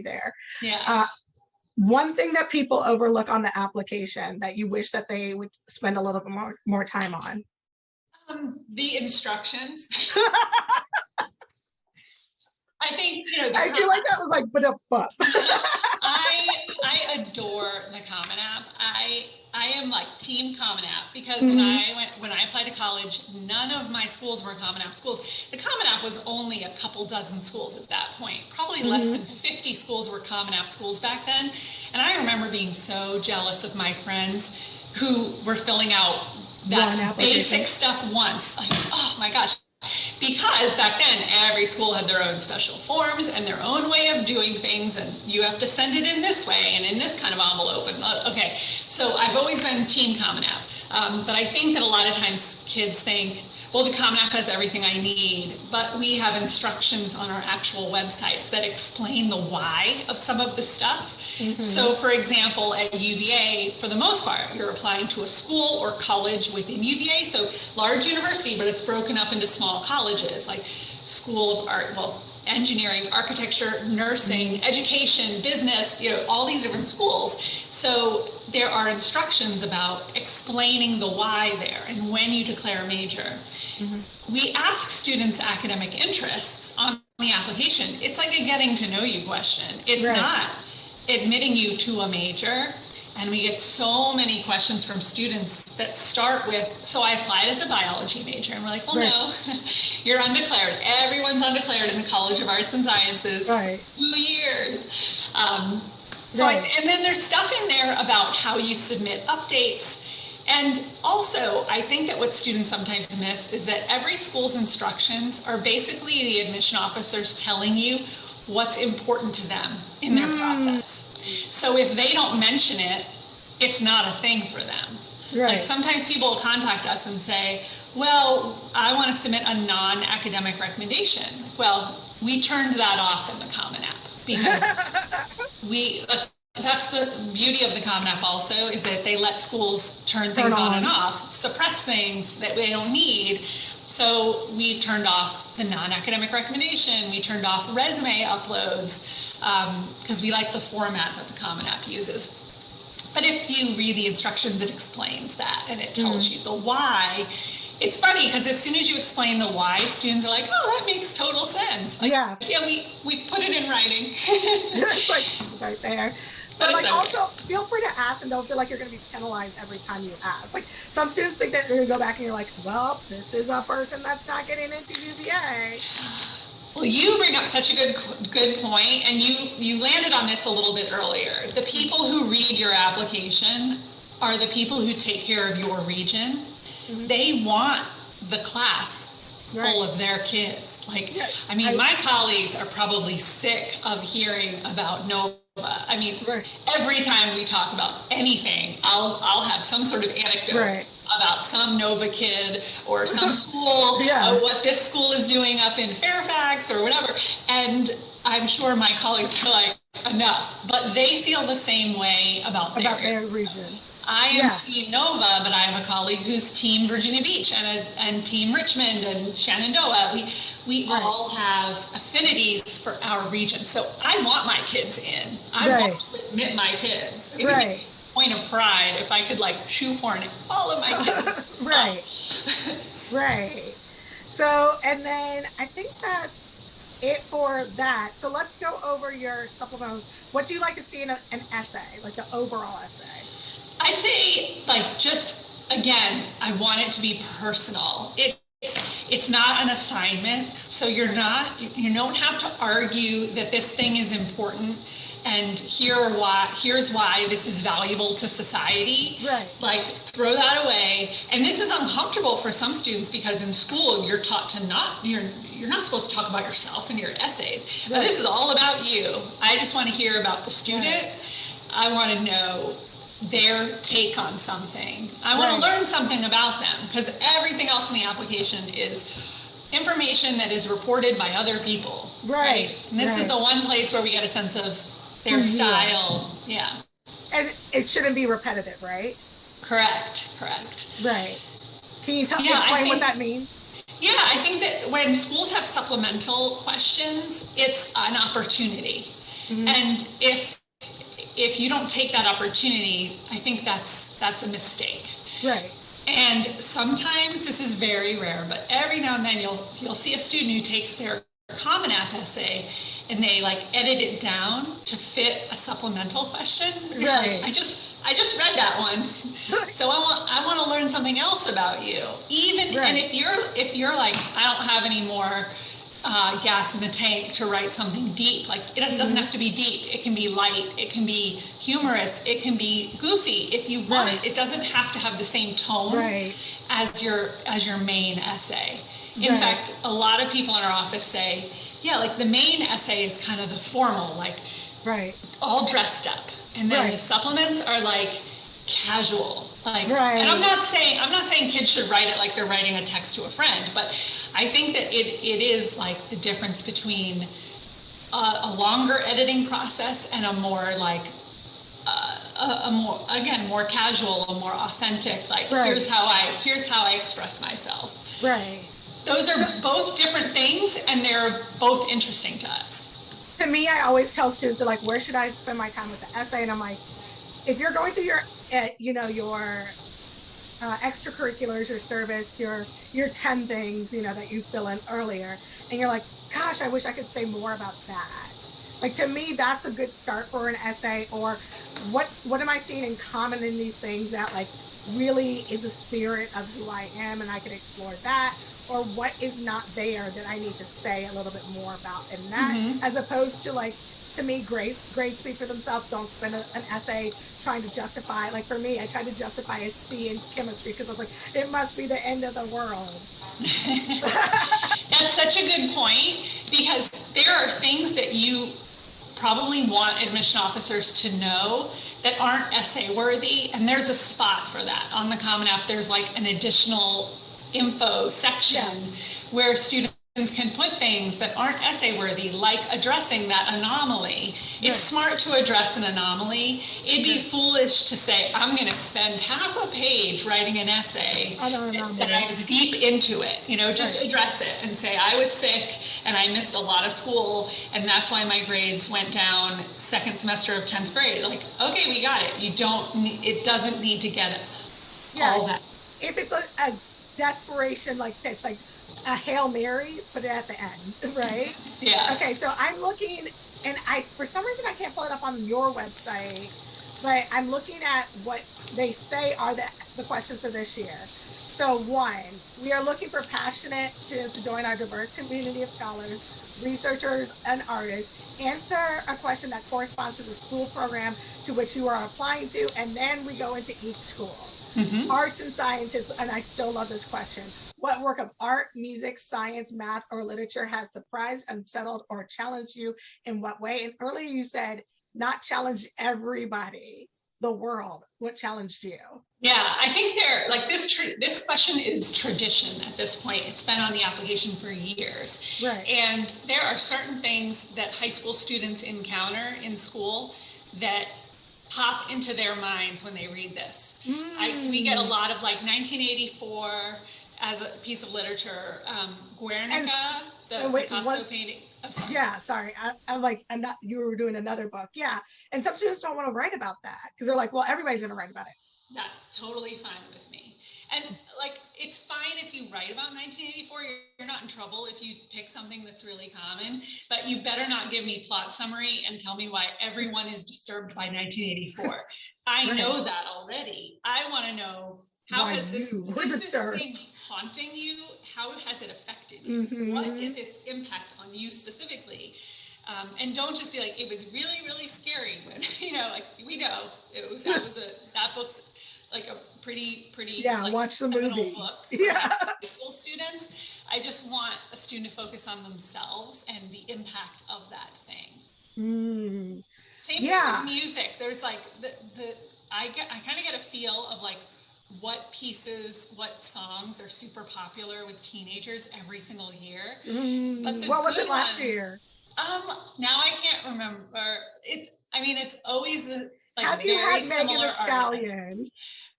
there. Yeah. One thing that people overlook on the application that you wish that they would spend a little bit more time on. The instructions. I think, I feel like that was like, but I adore the Common App. I am like team Common App because when I applied to college, none of my schools were Common App schools. The Common App was only a couple dozen schools at that point. Probably less than 50 schools were Common App schools back then. And I remember being so jealous of my friends who were filling out that basic stuff once. Like, oh my gosh. Because back then, every school had their own special forms and their own way of doing things, and you have to send it in this way and in this kind of envelope. And okay, so I've always been team Common App, but I think that a lot of times kids think, well, the Common App has everything I need, but we have instructions on our actual websites that explain the why of some of the stuff. So for example, at UVA, for the most part, you're applying to a school or college within UVA, so large university, but it's broken up into small colleges, like School of Art, engineering, architecture, nursing, education, business, all these different schools. So there are instructions about explaining the why there and when you declare a major. We ask students' academic interests on the application. It's like a getting to know you question. It's not admitting you to a major. And we get so many questions from students that start with, so I applied as a biology major. And we're like, well, no, you're undeclared. Everyone's undeclared in the College of Arts and Sciences. 2 years. And then there's stuff in there about how you submit updates. And also, I think that what students sometimes miss is that every school's instructions are basically the admission officers telling you what's important to them in their process. So if they don't mention it, it's not a thing for them. Like sometimes people will contact us and say, well, I want to submit a non-academic recommendation. Well, we turned that off in the Common App because that's the beauty of the Common App also, is that they let schools turn things on and off, suppress things that they don't need. So we've turned off the non-academic recommendation. We turned off resume uploads because we like the format that the Common App uses. But if you read the instructions, it explains that and it tells you the why. It's funny because as soon as you explain the why, students are like, oh, that makes total sense. Like, yeah, we put it in writing. It's like, it's right there. But like, also feel free to ask and don't feel like you're going to be penalized every time you ask. Like some students think that they're going to go back and you're like, well, this is a person that's not getting into UVA. Well, you bring up such a good point, and you landed on this a little bit earlier. The people who read your application are the people who take care of your region. They want the class full of their kids. Like, I mean, my colleagues are probably sick of hearing about Nova. I mean, every time we talk about anything, I'll have some sort of anecdote about some Nova kid or some school, what this school is doing up in Fairfax or whatever. And I'm sure my colleagues are like, enough. But they feel the same way about their region. I am Team Nova, but I have a colleague who's Team Virginia Beach and Team Richmond and Shenandoah. We all have affinities for our region. So I want my kids in. I want to admit my kids. It would be a point of pride if I could like shoehorn all of my kids. So, and then I think that's it for that. So let's go over your supplementals. What do you like to see in an essay, like the overall essay? I'd say, like, just, again, I want it to be personal. It's not an assignment, so you don't have to argue that this thing is important and here's why this is valuable to society. Like, throw that away. And this is uncomfortable for some students because in school you're taught to you're not supposed to talk about yourself in your essays. But this is all about you. I just want to hear about the student. I want to know their take on something. I want to learn something about them because everything else in the application is information that is reported by other people. And this is the one place where we get a sense of their style. And it shouldn't be repetitive, right? Correct. Can you explain what that means? I think that when schools have supplemental questions, it's an opportunity. And if you don't take that opportunity, I think that's a mistake. Right. And sometimes, this is very rare, but every now and then you'll see a student who takes their Common App essay and they like edit it down to fit a supplemental question. Right. Like, I just read that one, so I want to learn something else about you. Even right. And if you're like, I don't have any more gas in the tank to write something deep. Like, it doesn't have to be deep. It can be light. It can be humorous. It can be goofy if you want it. It doesn't have to have the same tone as your main essay. In fact, a lot of people in our office say, yeah, like the main essay is kind of the formal, like all dressed up, and then the supplements are like casual. Like, and I'm not saying kids should write it like they're writing a text to a friend, but I think that it is like the difference between a longer editing process and a more like more casual, a more authentic, like here's how I express myself. Right. Those are both different things, and they're both interesting to us. To me, I always tell students, like, where should I spend my time with the essay? And I'm like, if you're going through your extracurriculars, your service, your 10 things, that you fill in earlier, and you're like, gosh, I wish I could say more about that. Like, to me, that's a good start for an essay. Or what am I seeing in common in these things that like really is a spirit of who I am, and I can explore that. Or what is not there that I need to say a little bit more about in that, as opposed to like, to me, grades speak for themselves. Don't spend an essay trying to justify. Like, for me, I tried to justify a C in chemistry because I was like, it must be the end of the world. That's such a good point, because there are things that you probably want admission officers to know that aren't essay worthy, and there's a spot for that on the Common App. There's like an additional info section where students can put things that aren't essay worthy, like addressing that anomaly. It's smart to address an anomaly. It'd be foolish to say, I'm going to spend half a page writing an essay that I was deep into it. Just address it and say, I was sick and I missed a lot of school, and that's why my grades went down second semester of 10th grade. Like, okay, we got it. It doesn't need to get all that. If it's a desperation like pitch, like a Hail Mary, put it at the end, right? Yeah. Okay, so I'm looking, and for some reason I can't pull it up on your website, but I'm looking at what they say are the questions for this year. So 1, we are looking for passionate students to join our diverse community of scholars, researchers, and artists. Answer a question that corresponds to the school program to which you are applying to, and then we go into each school. Arts and sciences, and I still love this question. What work of art, music, science, math, or literature has surprised, unsettled, or challenged you in what way? And earlier you said not challenge everybody, the world. What challenged you? Yeah, I think this question is tradition at this point. It's been on the application for years. Right. And there are certain things that high school students encounter in school that pop into their minds when they read this. We get a lot of like 1984 as a piece of literature, Guernica, the Picasso painting. Yeah, sorry. I'm like, you were doing another book. Yeah. And some students don't want to write about that because they're like, well, everybody's going to write about it. That's totally fine with me. And like, it's fine if you write about 1984, you're not in trouble if you pick something that's really common, but you better not give me plot summary and tell me why everyone is disturbed by 1984. I know that already. I want to know, how has this thing haunting you? How has it affected you? What is its impact on you specifically? And don't just be like, it was really, really scary when, like, we know that book's like a pretty like, watch the movie book for high school students. I just want a student to focus on themselves and the impact of that thing. Same thing with music. There's like I kind of get a feel of like what songs are super popular with teenagers every single year. But what was it last year? Now I can't remember. It's always the like. Have you had Megan Thee Stallion?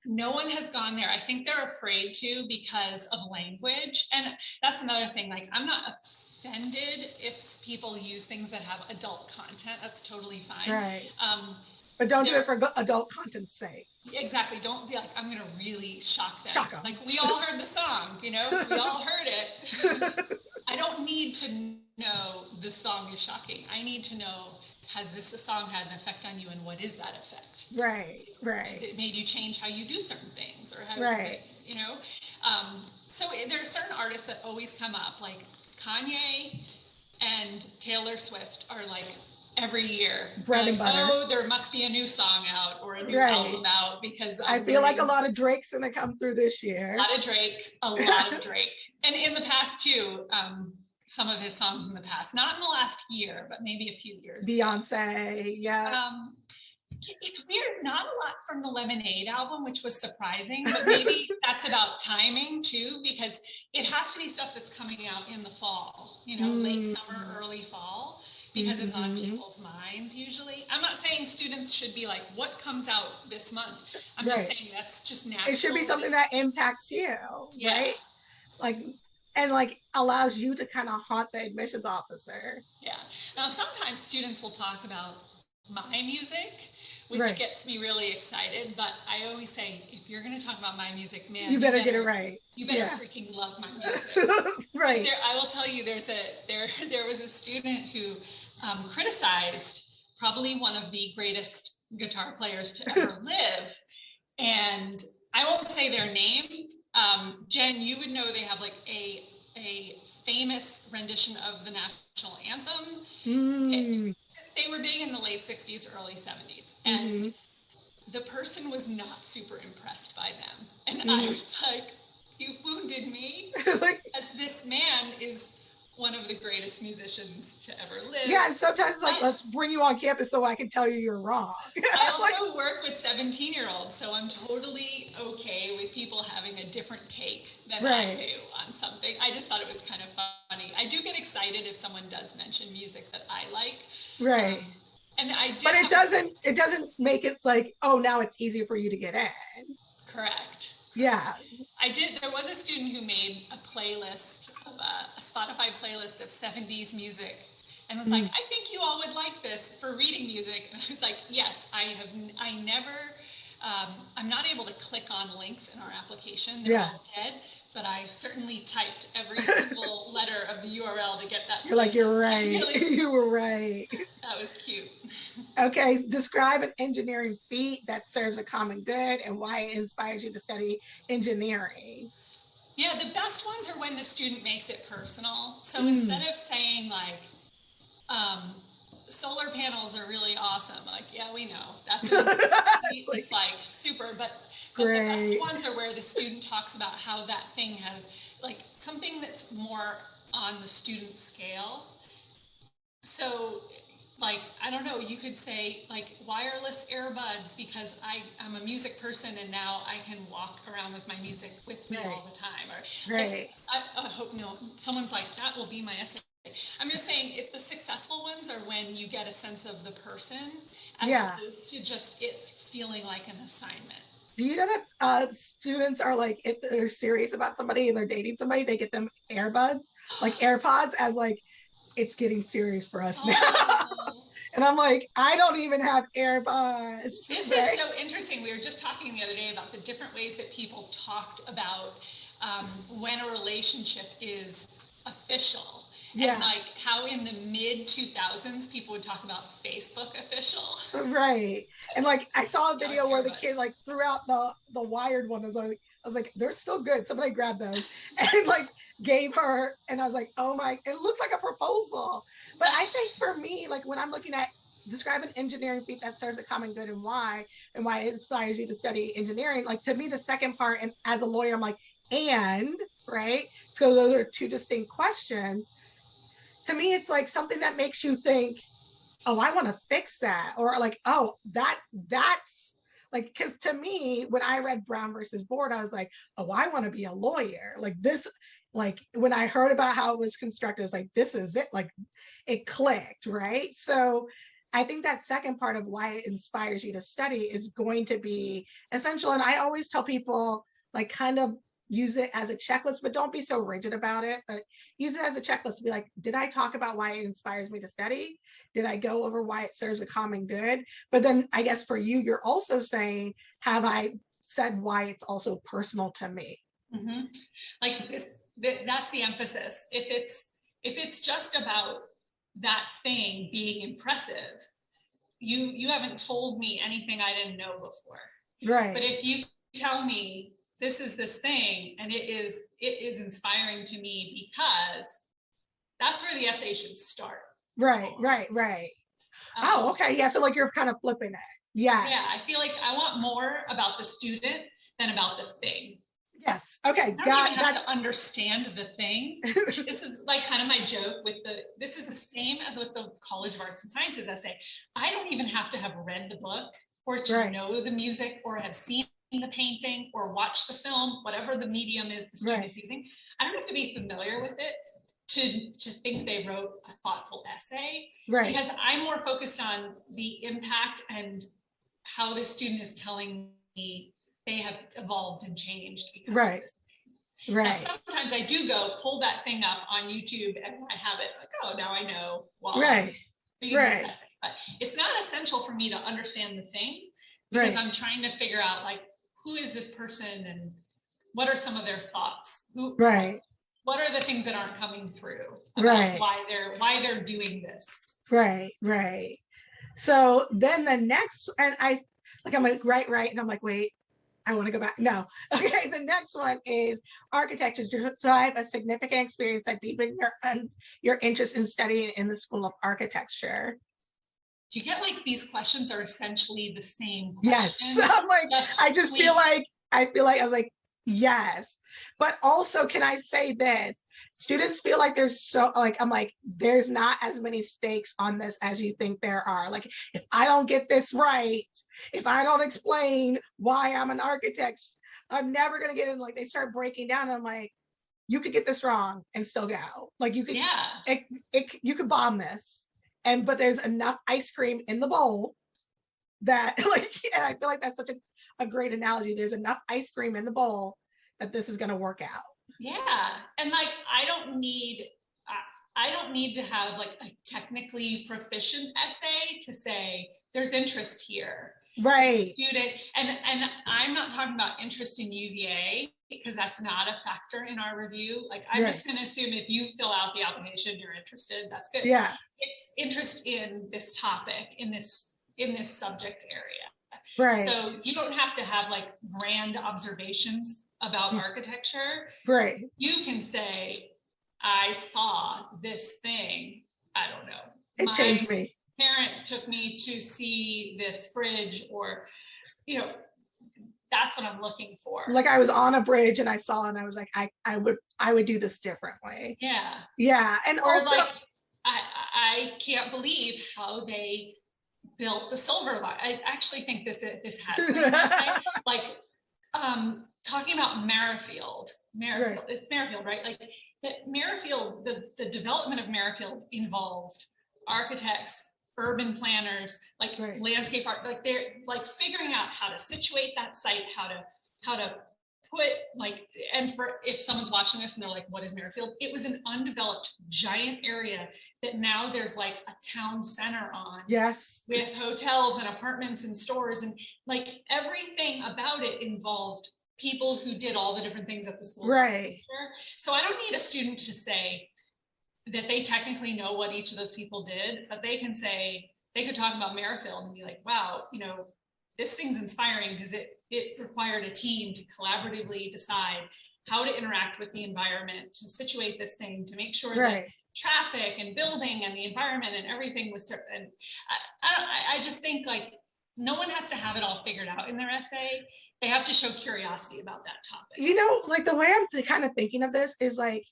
No one has gone there. I think they're afraid to because of language, and that's another thing. Like, I'm not a offended if people use things that have adult content. That's totally fine. Right. But don't do there- it for adult content's sake. Exactly. Don't be like, I'm going to really shock them. Shock 'em. Like, we all heard the song, you know, we all heard it. I don't need to know the song is shocking. I need to know, has this song had an effect on you, and what is that effect? Right, right. Has it made you change how you do certain things, or how right. Is it, you know? So there are certain artists that always come up, like Kanye and Taylor Swift are like every year. Bread and butter. Oh, there must be a new song out or a new album out, because I feel like a lot of Drake's gonna come through this year. A lot of Drake. And in the past too, some of his songs in the past, not in the last year, but maybe a few years. Beyonce, yeah. It's weird, not a lot from the Lemonade album, which was surprising, but maybe that's about timing too, because it has to be stuff that's coming out in the fall, you know, late summer, early fall, because it's on people's minds usually. I'm not saying students should be like, what comes out this month? I'm just saying that's just natural. It should be something that impacts you, right? Like, and like allows you to kind of haunt the admissions officer. Yeah. Now, sometimes students will talk about my music, which gets me really excited. But I always say, if you're going to talk about my music, man, you better get it right. You better freaking love my music. Right. I will tell you, there was a student who criticized probably one of the greatest guitar players to ever live, and I won't say their name. Jen, you would know they have like a famous rendition of the national anthem. They were big in the late 60s, early 70s. And the person was not super impressed by them. And I was like, you wounded me. As this man is one of the greatest musicians to ever live. Yeah, and sometimes it's like, let's bring you on campus so I can tell you you're wrong. I also work with 17-year-olds, so I'm totally okay with people having a different take than I do on something. I just thought it was kind of funny. I do get excited if someone does mention music that I like. Right. And I did. But it doesn't make it like, oh, now it's easier for you to get in. Correct. Yeah. There was a student who made a playlist, a Spotify playlist of 70s music, and was like, I think you all would like this for reading music. And I was like, yes, I'm not able to click on links in our application. They're all dead, but I certainly typed every single letter of the URL to get that. You're like, you're right. You were right. That was cute. Okay, describe an engineering feat that serves a common good and why it inspires you to study engineering. Yeah, the best ones are when the student makes it personal. So instead of saying like, solar panels are really awesome, like, yeah, we know. That's it's like super, but the best ones are where the student talks about how that thing has like something that's more on the student scale. So like, I don't know, you could say like wireless earbuds, because I'm a music person and now I can walk around with my music with me all the time. Or like, I hope someone's like, that will be my essay. I'm just saying, if the successful ones are when you get a sense of the person as opposed to just it feeling like an assignment. Do you know that students are like, if they're serious about somebody and they're dating somebody, they get them earbuds, like AirPods, as like, it's getting serious for us now. And I'm like, I don't even have AirPods. This is so interesting. We were just talking the other day about the different ways that people talked about when a relationship is official. And like how in the mid 2000s people would talk about Facebook official. Right. And like I saw a video where the kid like threw out the wired one. I was like, they're still good. Somebody grabbed those and like gave her, and I was like, oh my, it looks like a proposal. But I think for me, like when I'm looking at describe an engineering feat that serves a common good and why it inspires you to study engineering, like to me the second part, and as a lawyer I'm like, and right, so those are two distinct questions. To me, it's like something that makes you think, oh, I want to fix that. Or like, oh, that's like, because to me, when I read Brown versus Board, I was like, oh, I want to be a lawyer. Like this, like when I heard about how it was constructed, I was like, this is it. Like it clicked, right? So I think that second part of why it inspires you to study is going to be essential. And I always tell people, like, kind of use it as a checklist, but don't be so rigid about it. But use it as a checklist to be like, did I talk about why it inspires me to study? Did I go over why it serves a common good? But then I guess for you, you're also saying, have I said why it's also personal to me? Mm-hmm. Like this, that's the emphasis. If it's just about that thing being impressive, you haven't told me anything I didn't know before. Right. But if you tell me this is this thing and it is inspiring to me, because that's where the essay should start. Right, right, right. Oh, okay. Yeah. So like you're kind of flipping it. Yes. Yeah, I feel like I want more about the student than about the thing. Yes. Okay. I don't even have to understand the thing. This is like kind of my joke with this is the same as with the College of Arts and Sciences essay. I don't even have to have read the book or to know the music or have seen the painting or watch the film, whatever the medium is the student is using. I don't have to be familiar with it to think they wrote a thoughtful essay. Right. Because I'm more focused on the impact and how the student is telling me they have evolved and changed because of this thing. Right. Now, sometimes I do go pull that thing up on YouTube and I have it like, oh, now I know while I'm reading this essay. But it's not essential for me to understand the thing because I'm trying to figure out like, who is this person and what are some of their thoughts? What are the things that aren't coming through about why they're doing this? Right, right. So then the next, and I'm like, right. And I'm like, wait, I want to go back. No. Okay. The next one is architecture. So I have a significant experience that deepened your interest in studying in the School of Architecture. Do you get like these questions are essentially the same question? Yes. I'm like, I just feel like I was like, yes. But also, can I say this? Students feel like there's I'm like, there's not as many stakes on this as you think there are. Like, if I don't get this right, if I don't explain why I'm an architect, I'm never going to get in. Like, they start breaking down. And I'm like, you could get this wrong and still go. Like, you could, you could bomb this. But there's enough ice cream in the bowl that and I feel like that's such a great analogy. There's enough ice cream in the bowl that this is going to work out. Yeah. And like, I don't need to have like a technically proficient essay to say there's interest here. Right. Student. And I'm not talking about interest in UVA because that's not a factor in our review. Like I'm just going to assume if you fill out the application, you're interested. That's good. Yeah. It's interest in this topic, in this subject area. Right. So you don't have to have like grand observations about architecture. Right. You can say, I saw this thing. I don't know. It changed me. Parent took me to see this bridge, or, that's what I'm looking for. Like I was on a bridge and I saw, and I was like, I would do this differently. Yeah. Yeah. And or also, like, I can't believe how they built the Silver Line. I actually think this has been an essay. Like, talking about Merrifield, it's Merrifield, right? Like Merrifield, the development of Merrifield involved architects, urban planners, like landscape art, like they're like figuring out how to situate that site, how to put and for if someone's watching this and they're like, what is Merrifield? It was an undeveloped giant area that now there's like a town center on. Yes. With hotels and apartments and stores, and like everything about it involved people who did all the different things at the school. Right. So I don't need a student to say that they technically know what each of those people did, but they could talk about Merrifield and be like, wow, this thing's inspiring because it required a team to collaboratively decide how to interact with the environment, to situate this thing, to make sure that traffic and building and the environment and everything was certain. I just think like no one has to have it all figured out in their essay. They have to show curiosity about that topic. Like the way I'm kind of thinking of this is like,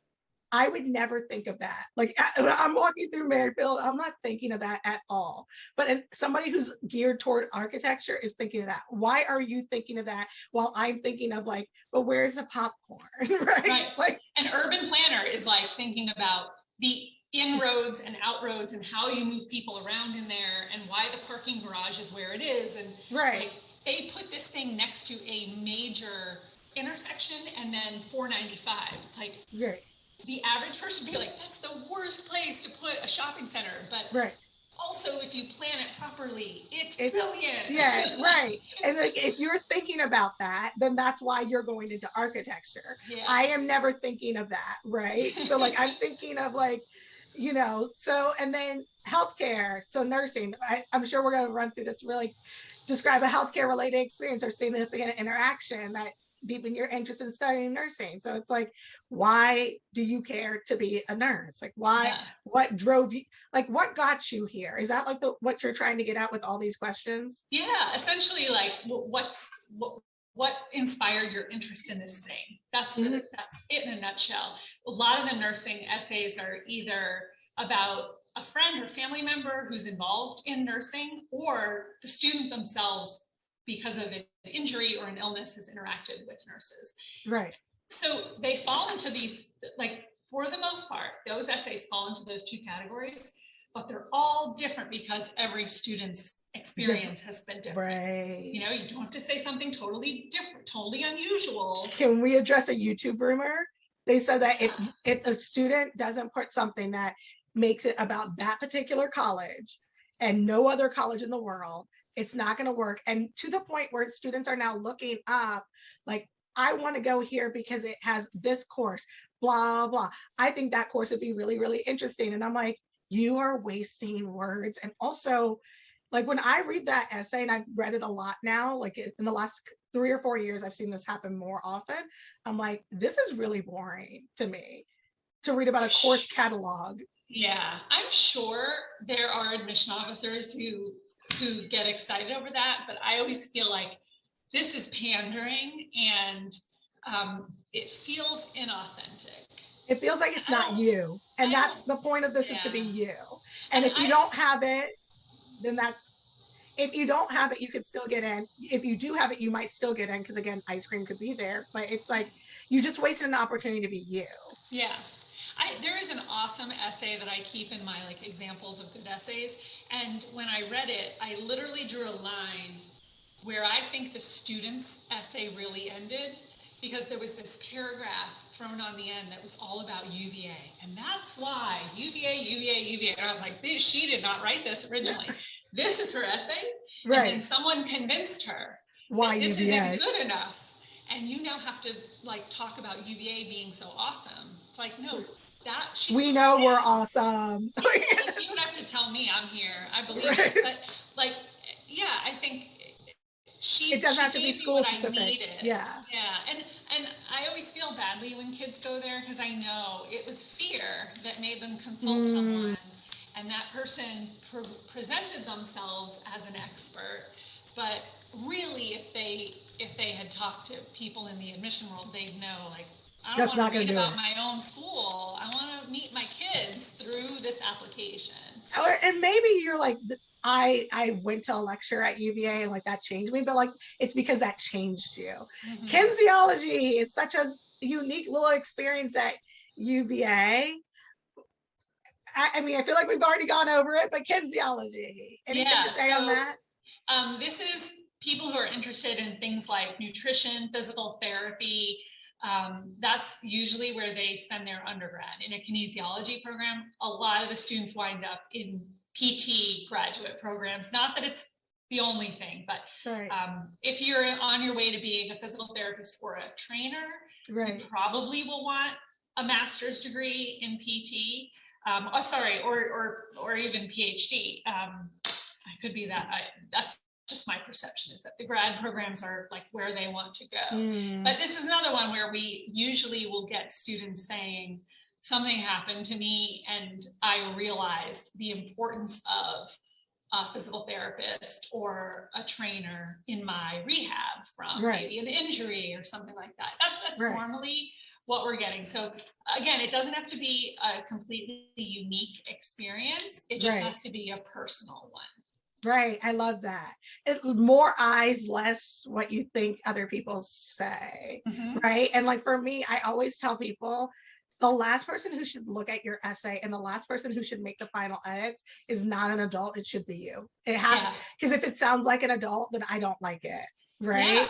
I would never think of that. Like I'm walking through Merrifield, I'm not thinking of that at all. But somebody who's geared toward architecture is thinking of that. Why are you thinking of that while I'm thinking of like, but where's the popcorn, right? Like an urban planner is like thinking about the inroads and outroads and how you move people around in there and why the parking garage is where it is. And like, they put this thing next to a major intersection and then 495. It's like Right. the average person would be like, that's the worst place to put a shopping center. But Right. also, if you plan it properly, it's brilliant. Yeah, right. And like if you're thinking about that, then that's why you're going into architecture. Yeah. I am never thinking of that, right? So like I'm thinking of like, you know, so and then healthcare, so nursing. I'm sure we're going to run through this really describe a healthcare related experience or significant interaction that deepen your interest in studying nursing. So it's like, why do you care to be a nurse? Like why, Yeah. what drove you, like what got you here? Is that like what you're trying to get at with all these questions? Yeah, essentially like what inspired your interest in this thing? That's it in a nutshell. A lot of the nursing essays are either about a friend or family member who's involved in nursing, or the student themselves, because of an injury or an illness, has interacted with nurses. Right. So they fall into these, like for the most part, those essays fall into those two categories, but they're all different because every student's experience has been different. Right. You know, you don't have to say something totally different, totally unusual. Can we address a YouTube rumor? They said that if a student doesn't put something that makes it about that particular college and no other college in the world, it's not going to work. And to the point where students are now looking up, like, I want to go here because it has this course, blah, blah. I think that course would be really, really interesting. And I'm like, you are wasting words. And also, like when I read that essay, and I've read it a lot now, like in the last 3 or 4 years, I've seen this happen more often. I'm like, this is really boring to me to read about a course catalog. Yeah, I'm sure there are admission officers who get excited over that, but I always feel like this is pandering, and it feels inauthentic. It feels like it's not you. And that's the point of this, is to be you. And if you don't have it, then if you don't have it, you could still get in. If you do have it, you might still get in, because again, ice cream could be there, but it's like you just wasted an opportunity to be you. Yeah. There is an awesome essay that I keep in my like examples of good essays. And when I read it, I literally drew a line where I think the student's essay really ended, because there was this paragraph thrown on the end that was all about UVA. And that's why UVA, UVA, UVA. And I was like, she did not write this originally. This is her essay. Right. And then someone convinced her why this UVA isn't good enough. And you now have to like talk about UVA being so awesome. It's like, no, we know we're awesome. You don't have to tell me I'm here. I believe it. But like, yeah, I think it doesn't have to be school specific. Yeah. And I always feel badly when kids go there, because I know it was fear that made them consult someone, and that person presented themselves as an expert. But really, if they had talked to people in the admission world, they'd know, like, I don't want to read about my own school. I want to meet my kids through this application. And maybe you're like, I went to a lecture at UVA and like that changed me, but like it's because that changed you. Kinesiology is such a unique little experience at UVA. I mean, I feel like we've already gone over it, but kinesiology. Anything to say on that? This is people who are interested in things like nutrition, physical therapy. That's usually where they spend their undergrad. In a kinesiology program, a lot of the students wind up in PT graduate programs. Not that it's the only thing, but if you're on your way to being a physical therapist or a trainer, you probably will want a master's degree in PT. Or even PhD. I could be that. That's just my perception, is that the grad programs are like where they want to go. But this is another one where we usually will get students saying, something happened to me and I realized the importance of a physical therapist or a trainer in my rehab from maybe an injury or something like that. That's normally what we're getting. So again, it doesn't have to be a completely unique experience. It just has to be a personal one. Right. I love that. More eyes, less what you think other people say. Right. And like for me, I always tell people, the last person who should look at your essay and the last person who should make the final edits is not an adult. It should be you. It has, because if it sounds like an adult, then I don't like it. Right.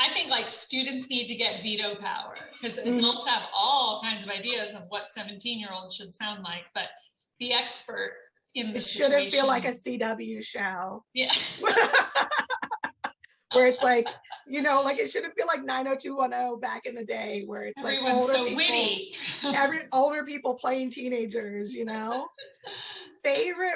I think like students need to get veto power because adults have all kinds of ideas of what 17-year-olds should sound like, but the expert in the It shouldn't feel like a CW show. Yeah. Where it's like, you know, like it shouldn't feel like 90210 back in the day where it's Everyone's like older so people, witty. older people playing teenagers, you know. Favorite